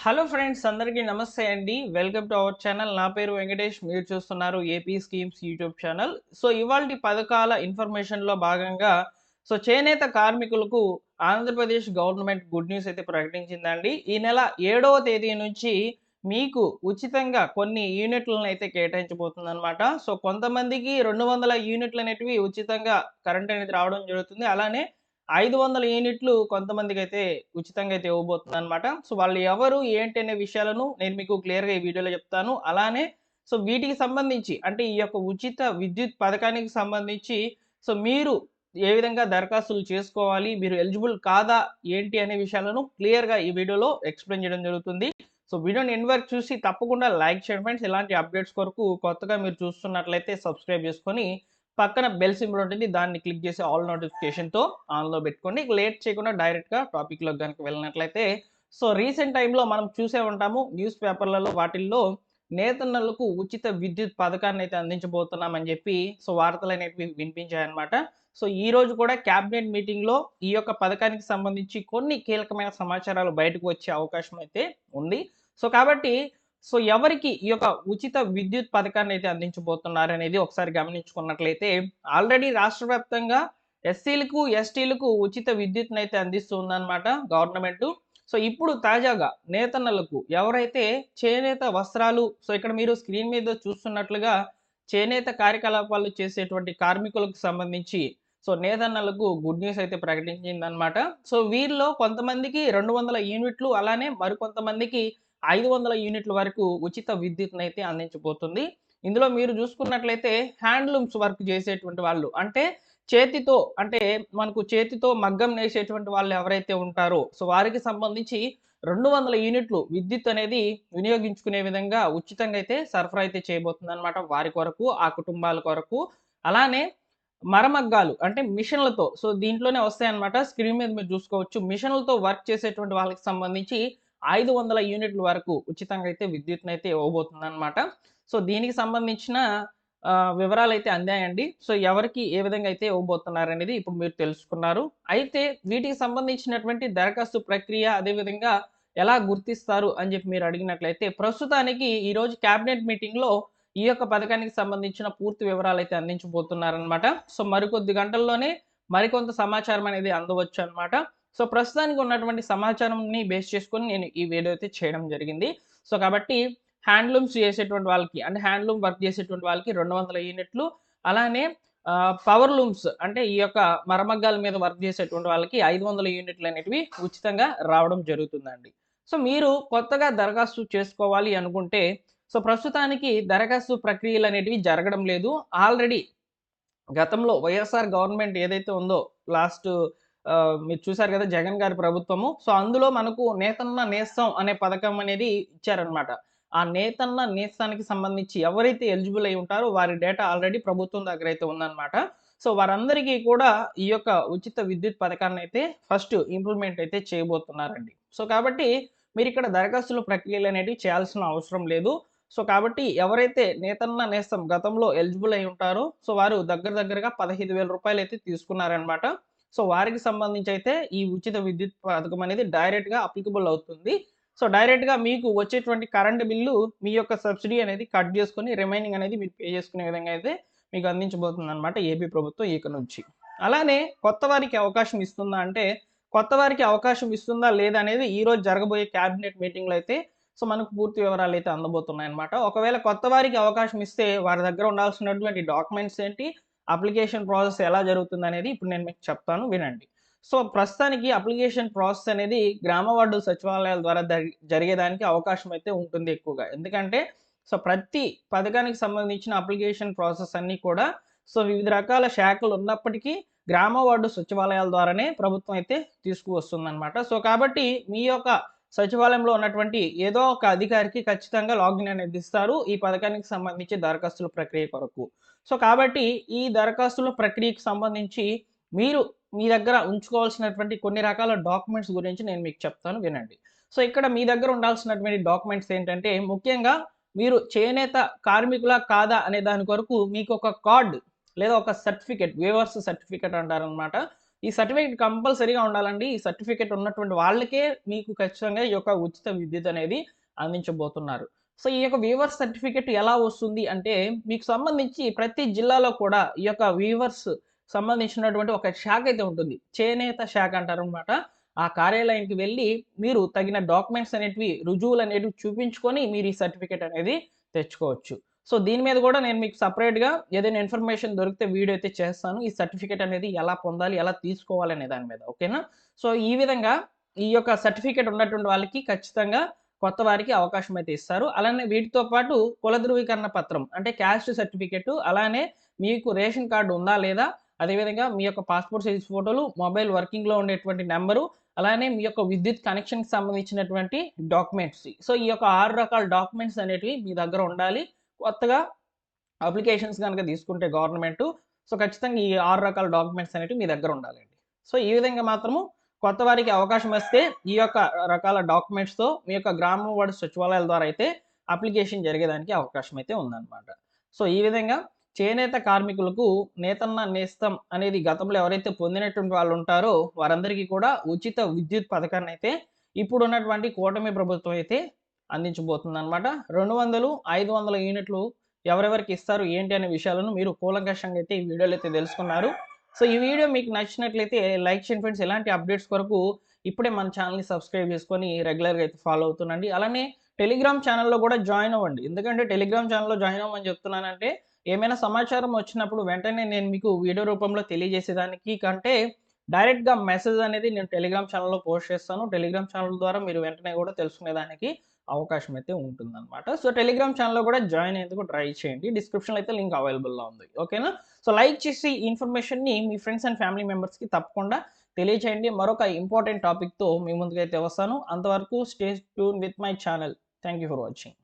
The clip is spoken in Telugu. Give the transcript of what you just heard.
హలో ఫ్రెండ్స్, అందరికీ నమస్తే అండి. Welcome to our channel. నా పేరు వెంకటేష్. మీరు చూస్తున్నారు AP schemes YouTube channel. So ఇవాల్టి పథకాల ఇన్ఫర్మేషన్‌లో భాగంగా చేనేత కార్మికులకు ఆంధ్రప్రదేశ్ గవర్నమెంట్ గుడ్ న్యూస్ అయితే ప్రకటించిందండి. ఈ నెల 7వ తేదీ నుంచి మీకు ఉచితంగా కొన్ని యూనిట్‌లను అయితే కేటాయించబోతుందనమాట. కొంతమందికి 200 యూనిట్లు అనేటివి ఉచితంగా కరెంట్ అనేది రావడం జరుగుతుంది. అలానే 500 యూనిట్లు కొంతమందికైతే ఉచితంగా అయితే ఇవ్వబోతుందనమాట. వాళ్ళు ఎవరు, ఏంటి అనే విషయాలను నేను మీకు క్లియర్‌గా ఈ వీడియోలో చెప్తాను. అలానే వీటికి సంబంధించి అంటే ఈ యొక్క ఉచిత విద్యుత్ పథకానికి సంబంధించి మీరు ఏ విధంగా దరఖాస్తులు చేసుకోవాలి, మీరు ఎలిజిబుల్ కాదా, ఏంటి అనే విషయాలను క్లియర్‌గా ఈ వీడియోలో ఎక్స్‌ప్లెయిన్ చేయడం జరుగుతుంది. వీడియోని ఎండ్ వరకు చూసి తప్పకుండా లైక్ చేయండి ఫ్రెండ్స్. ఇలాంటి అప్డేట్స్ కొరకు కొత్తగా మీరు చూస్తున్నట్లయితే సబ్స్క్రైబ్ చేసుకొని పక్కన బెల్ సింబల్ ఉంటుంది. దాన్ని క్లిక్ చేసి ఆల్ నోటిఫికేషన్‌తో ఆన్‌లో పెట్టుకోండి. ఇక లేట్ చేయకుండా డైరెక్ట్‌గా టాపిక్‌లోకి గనుక వెళ్ళినట్లయితే రీసెంట్ టైమ్‌లో మనం చూసే ఉంటాము న్యూస్ పేపర్‌లలో వాటిల్లో నేతన్నలకు ఉచిత విద్యుత్ పథకాన్నయితే అందించబోతున్నామని చెప్పి వార్తలనేటివి వినిపించాయన్నమాట. ఈరోజు కూడా క్యాబినెట్ మీటింగ్‌లో ఈ యొక్క పథకానికి సంబంధించి కొన్ని కీలకమైన సమాచారాలు బయటకు వచ్చే అవకాశం అయితే ఉంది. కాబట్టి ఎవరికి ఈ యొక్క ఉచిత విద్యుత్ పథకాన్నయితే అందించబోతున్నారనేది ఒకసారి గమనించుకున్నట్లయితే ఆల్రెడీ రాష్ట్ర వ్యాప్తంగా ఎస్సీలకు, ఎస్టీలకు ఉచిత విద్యుత్‌నయితే అందిస్తుందన్నమాట గవర్నమెంటు. ఇప్పుడు తాజాగా నేతన్నలకు ఎవరైతే చేనేత వస్త్రాలు ఇక్కడ మీరు స్క్రీన్ మీద చూస్తున్నట్లుగా చేనేత కార్యకలాపాలు చేసేటువంటి కార్మికులకు సంబంధించి నేతన్నలకు గుడ్ న్యూస్ అయితే ప్రకటించిందన్నమాట. వీరిలో కొంతమందికి 200 యూనిట్లు, అలానే మరికొంతమందికి 500 యూనిట్ల వరకు ఉచిత విద్యుత్‌నైతే అందించబోతుంది. ఇందులో మీరు చూసుకున్నట్లయితే హ్యాండ్లూమ్స్ వర్క్ చేసేటువంటి వాళ్ళు, అంటే చేతితో, అంటే మనకు చేతితో మగ్గం నేసేటువంటి వాళ్ళు ఎవరైతే ఉంటారో వారికి సంబంధించి 200 యూనిట్లు విద్యుత్ అనేది వినియోగించుకునే విధంగా ఉచితంగా అయితే సరఫరా అయితే చేయబోతుందన్నమాట వారి కొరకు, ఆ కుటుంబాల కొరకు. అలానే మరమగ్గాలు అంటే మిషన్‌లతో దీంట్లోనే వస్తాయన్నమాట. స్క్రీన్ మీద మీరు చూసుకోవచ్చు. మిషన్‌లతో వర్క్ చేసేటువంటి వాళ్ళకి సంబంధించి 500 యూనిట్ల వరకు ఉచితంగా అయితే విద్యుత్‌నైతే ఇవ్వబోతుందన్నమాట. దీనికి సంబంధించిన వివరాలైతే అందాయండి. ఎవరికి ఏ విధంగా అయితే ఇవ్వబోతున్నారనేది ఇప్పుడు మీరు తెలుసుకున్నారు. అయితే వీటికి సంబంధించినటువంటి దరఖాస్తు ప్రక్రియ, అదే విధంగా ఎలా గుర్తిస్తారు అని చెప్పి మీరు అడిగినట్లయితే, ప్రస్తుతానికి ఈరోజు క్యాబినెట్ మీటింగ్‌లో ఈ యొక్క పథకానికి సంబంధించిన పూర్తి వివరాలైతే అందించబోతున్నారనమాట. మరికొద్ది గంటల్లోనే మరికొంత సమాచారం అనేది అందవచ్చనమాట. ప్రస్తుతానికి ఉన్నటువంటి సమాచారంని బేస్ చేసుకొని నేను ఈ వీడియో అయితే చేయడం జరిగింది. కాబట్టి హ్యాండ్లూమ్స్ చేసేటువంటి వాళ్ళకి, అంటే హ్యాండ్లూమ్ వర్క్ చేసేటువంటి వాళ్ళకి 200 యూనిట్లు, అలానే పవర్ లూమ్స్ అంటే ఈ యొక్క మరమగ్గాల మీద వర్క్ చేసేటువంటి వాళ్ళకి 500 యూనిట్లు అనేటివి ఉచితంగా రావడం జరుగుతుందండి. మీరు కొత్తగా దరఖాస్తు చేసుకోవాలి అనుకుంటే ప్రస్తుతానికి దరఖాస్తు ప్రక్రియలనేటివి జరగడం లేదు. ఆల్రెడీ గతంలో వైఎస్ఆర్ గవర్నమెంట్ ఏదైతే ఉందో లాస్ట్ మీరు చూసారు కదా జగన్ గారి ప్రభుత్వము. అందులో మనకు నేతన్న నేస్తం అనే పథకం అనేది ఇచ్చారనమాట. ఆ నేతన్న నేస్తానికి సంబంధించి ఎవరైతే ఎలిజిబుల్ అయ్యి ఉంటారో వారి డేటా ఆల్రెడీ ప్రభుత్వం దగ్గర అయితే ఉందన్నమాట. వారందరికీ కూడా ఈ యొక్క ఉచిత విద్యుత్ పథకాన్నయితే ఫస్ట్ ఇంప్లిమెంట్ అయితే చేయబోతున్నారండి. కాబట్టి మీరిక్కడ దరఖాస్తుల ప్రక్రియలనేటివి చేయాల్సిన అవసరం లేదు. కాబట్టి ఎవరైతే నేతన్న నేస్తం గతంలో ఎలిజిబుల్ అయ్యి ఉంటారో వారు దగ్గరగా రూ. 15,000 అయితే తీసుకున్నారనమాట. వారికి సంబంధించి అయితే ఈ ఉచిత విద్యుత్ పథకం అనేది డైరెక్ట్‌గా అప్లికబుల్ అవుతుంది. డైరెక్ట్‌గా మీకు వచ్చేటువంటి కరెంట్ బిల్లు మీ యొక్క సబ్సిడీ అనేది కట్ చేసుకొని రిమైనింగ్ అనేది మీరు పే చేసుకునే విధంగా అయితే మీకు అందించబోతుందనమాట ఏపీ ప్రభుత్వం ఇక నుంచి. అలానే కొత్త వారికి అవకాశం ఇస్తుందా అంటే, కొత్త వారికి అవకాశం ఇస్తుందా లేదా అనేది ఈరోజు జరగబోయే క్యాబినెట్ మీటింగ్‌లో అయితే మనకు పూర్తి వివరాలైతే అందబోతున్నాయన్నమాట. ఒకవేళ కొత్త వారికి అవకాశం ఇస్తే వారి దగ్గర ఉండాల్సినటువంటి డాక్యుమెంట్స్ ఏంటి, అప్లికేషన్ ప్రాసెస్ ఎలా జరుగుతుందనేది ఇప్పుడు నేను మీకు చెప్తాను, వినండి. ప్రస్తుతానికి అప్లికేషన్ ప్రాసెస్ అనేది గ్రామ వార్డు సచివాలయాల ద్వారా జరిగేదానికి అవకాశం అయితే ఉంటుంది ఎక్కువగా. ఎందుకంటే ప్రతి పథకానికి సంబంధించిన అప్లికేషన్ ప్రాసెస్ అన్నీ కూడా వివిధ రకాల శాఖలు ఉన్నప్పటికీ గ్రామ వార్డు సచివాలయాల ద్వారానే ప్రభుత్వం అయితే తీసుకువస్తుందన్నమాట. కాబట్టి మీ యొక్క సచివాలయంలో ఉన్నటువంటి ఏదో ఒక అధికారికి ఖచ్చితంగా లాగిన్ అనేది ఇస్తారు ఈ పథకానికి సంబంధించి దరఖాస్తుల ప్రక్రియ కొరకు. కాబట్టి ఈ దరఖాస్తుల ప్రక్రియకు సంబంధించి మీరు మీ దగ్గర ఉంచుకోవాల్సినటువంటి కొన్ని రకాల డాక్యుమెంట్స్ గురించి నేను మీకు చెప్తాను, వినండి. ఇక్కడ మీ దగ్గర ఉండాల్సినటువంటి డాక్యుమెంట్స్ ఏంటంటే, ముఖ్యంగా మీరు చేనేత కార్మికులా కాదా అనే దాని కొరకు మీకు ఒక కార్డ్ లేదా ఒక సర్టిఫికేట్, వేవర్స్ సర్టిఫికేట్ అంటారనమాట. ఈ సర్టిఫికేట్ కంపల్సరీగా ఉండాలండి. ఈ సర్టిఫికేట్ ఉన్నటువంటి వాళ్ళకే మీకు ఖచ్చితంగా ఈ యొక్క ఉచిత విద్యుత్ అనేది అందించబోతున్నారు. సో, ఈ యొక్క వీవర్స్ సర్టిఫికేట్ ఎలా వస్తుంది అంటే, మీకు సంబంధించి ప్రతి జిల్లాలో కూడా ఈ యొక్క వీవర్స్ సంబంధించినటువంటి ఒక శాఖ అయితే ఉంటుంది. చేనేత శాఖ అంటారనమాట. ఆ కార్యాలయానికి వెళ్ళి మీరు తగిన డాక్యుమెంట్స్ అనేటివి, రుజువులనేటివి చూపించుకొని మీరు ఈ సర్టిఫికేట్ అనేది తెచ్చుకోవచ్చు. సో, దీని మీద కూడా నేను మీకు సెపరేట్‌గా ఏదైనా ఇన్ఫర్మేషన్ దొరికితే వీడియో అయితే చేస్తాను. ఈ సర్టిఫికేట్ అనేది ఎలా పొందాలి? ఎలా తీసుకోవాలి? అనే దాని మీద. ఓకేనా? సో, ఈ విధంగా ఈ యొక్క సర్టిఫికేట్ ఉన్నటువంటి వాళ్ళకి ఖచ్చితంగా కొత్త వారికి అవకాశం అయితే ఇస్తారు. అలానే వీటితో పాటు కుల ధృవీకరణ పత్రం అంటే క్యాస్ట్ సర్టిఫికేట్, అలానే మీకు రేషన్ కార్డ్ ఉందా? లేదా? అదేవిధంగా మీ యొక్క పాస్‌పోర్ట్ సైజ్ ఫోటోలు, మొబైల్ వర్కింగ్‌లో ఉండేటువంటి నంబరు, అలానే మీ యొక్క విద్యుత్ కనెక్షన్‌కి సంబంధించినటువంటి డాక్యుమెంట్స్. సో, ఈ యొక్క 6 రకాల డాక్యుమెంట్స్ అనేటివి మీ దగ్గర ఉండాలి. కొత్తగా అప్లికేషన్స్ గనక తీసుకుంటే గవర్నమెంటు, సో, ఖచ్చితంగా ఈ 6 రకాల డాక్యుమెంట్స్ అనేటివి మీ దగ్గర ఉండాలండి. సో, ఈ విధంగా మాత్రము కొత్త వారికి అవకాశం వస్తే ఈ యొక్క రకాల డాక్యుమెంట్స్‌తో మీ యొక్క గ్రామం వార్డు సచివాలయాల ద్వారా అయితే అప్లికేషన్ జరిగేదానికి అవకాశం అయితే ఉందన్నమాట. సో, ఈ విధంగా చేనేత కార్మికులకు నేతన్న నేస్తం అనేది గతంలో ఎవరైతే పొందినటువంటి వాళ్ళు ఉంటారో వారందరికీ కూడా ఉచిత విద్యుత్ పథకాన్ని అయితే ఇప్పుడున్నటువంటి కూటమి ప్రభుత్వం అయితే అందించబోతుందన్నమాట. 200, 500 యూనిట్లు ఎవరెవరికి ఇస్తారు ఏంటి అనే విషయాలను మీరు కూలంకషంగా అయితే ఈ వీడియోలో అయితే తెలుసుకున్నారు. సో, ఈ వీడియో మీకు నచ్చినట్లయితే లైక్ చేయండి ఫ్రెండ్స్. ఇలాంటి అప్డేట్స్ కొరకు ఇప్పుడే మన ఛానెల్‌ని సబ్స్క్రైబ్ చేసుకొని రెగ్యులర్‌గా అయితే ఫాలో అవుతుండండి. అలానే టెలిగ్రామ్ ఛానెల్‌లో కూడా జాయిన్ అవ్వండి. ఎందుకంటే టెలిగ్రామ్ ఛానెల్‌లో జాయిన్ అవ్వమని చెప్తున్నానంటే ఏమైనా సమాచారం వచ్చినప్పుడు వెంటనే నేను మీకు వీడియో రూపంలో తెలియజేసేదానికి కంటే డైరెక్ట్‌గా మెసేజ్ అనేది నేను టెలిగ్రామ్ ఛానెల్‌లో పోస్ట్ చేస్తాను. టెలిగ్రామ్ ఛానెల్ ద్వారా మీరు వెంటనే కూడా తెలుసుకునేదానికి అవకాశం అయితే ఉంటుందన్నమాట. సో, టెలిగ్రామ్ ఛానెల్‌లో కూడా జాయిన్ అయ్యేందుకు ట్రై చేయండి. డిస్క్రిప్షన్‌లో అయితే లింక్ అవైలబుల్‌లో ఉంది. ఓకేనా? సో, లైక్ చేసి ఈ ఇన్ఫర్మేషన్‌ని మీ ఫ్రెండ్స్ అండ్ ఫ్యామిలీ మెంబర్స్‌కి తప్పకుండా తెలియచేయండి. మరొక ఇంపార్టెంట్ టాపిక్‌తో మీ ముందుకైతే వస్తాను. అంతవరకు stay tune with my channel. Thank you for watching.